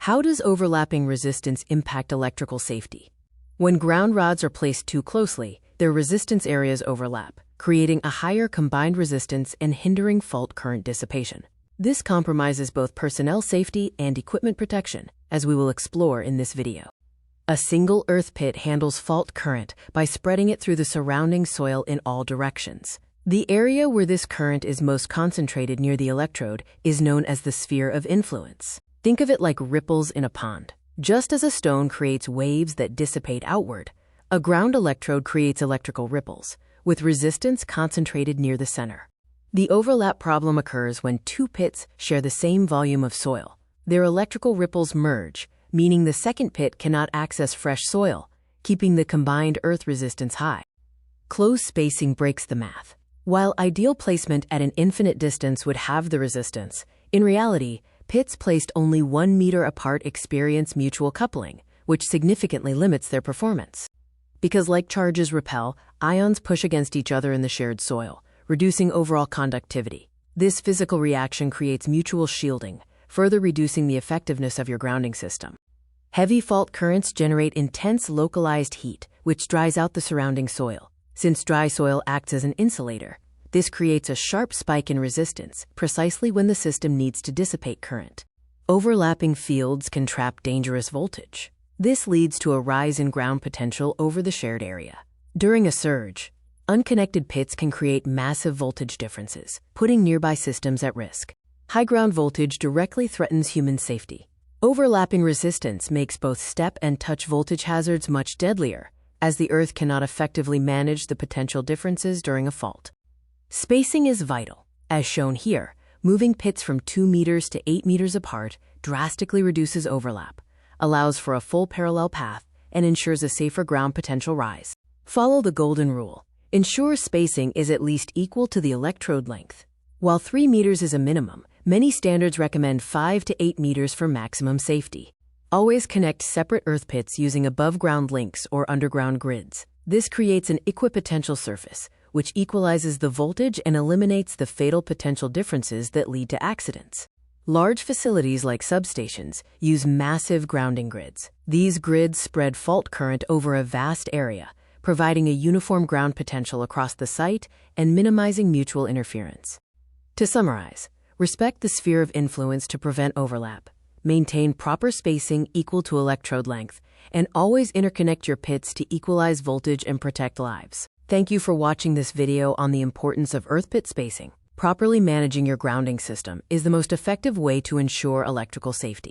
How does overlapping resistance impact electrical safety? When ground rods are placed too closely, their resistance areas overlap, creating a higher combined resistance and hindering fault current dissipation. This compromises both personnel safety and equipment protection, as we will explore in this video. A single earth pit handles fault current by spreading it through the surrounding soil in all directions. The area where this current is most concentrated near the electrode is known as the sphere of influence. Think of it like ripples in a pond. Just as a stone creates waves that dissipate outward, a ground electrode creates electrical ripples, with resistance concentrated near the center. The overlap problem occurs when two pits share the same volume of soil. Their electrical ripples merge, meaning the second pit cannot access fresh soil, keeping the combined earth resistance high. Close spacing breaks the math. While ideal placement at an infinite distance would halve the resistance, in reality, pits placed only 1 meter apart experience mutual coupling, which significantly limits their performance. Because like charges repel, ions push against each other in the shared soil, reducing overall conductivity. This physical reaction creates mutual shielding, further reducing the effectiveness of your grounding system. Heavy fault currents generate intense localized heat, which dries out the surrounding soil. Since dry soil acts as an insulator, this creates a sharp spike in resistance, precisely when the system needs to dissipate current. Overlapping fields can trap dangerous voltage. This leads to a rise in ground potential over the shared area. During a surge, unconnected pits can create massive voltage differences, putting nearby systems at risk. High ground voltage directly threatens human safety. Overlapping resistance makes both step and touch voltage hazards much deadlier, as the earth cannot effectively manage the potential differences during a fault. Spacing is vital. As shown here, moving pits from 2 meters to 8 meters apart drastically reduces overlap, allows for a full parallel path, and ensures a safer ground potential rise. Follow the golden rule. Ensure spacing is at least equal to the electrode length. While 3 meters is a minimum, many standards recommend 5 to 8 meters for maximum safety. Always connect separate earth pits using above-ground links or underground grids. This creates an equipotential surface, which equalizes the voltage and eliminates the fatal potential differences that lead to accidents. Large facilities like substations use massive grounding grids. These grids spread fault current over a vast area, providing a uniform ground potential across the site and minimizing mutual interference. To summarize, respect the sphere of influence to prevent overlap, maintain proper spacing equal to electrode length, and always interconnect your pits to equalize voltage and protect lives. Thank you for watching this video on the importance of earth pit spacing. Properly managing your grounding system is the most effective way to ensure electrical safety.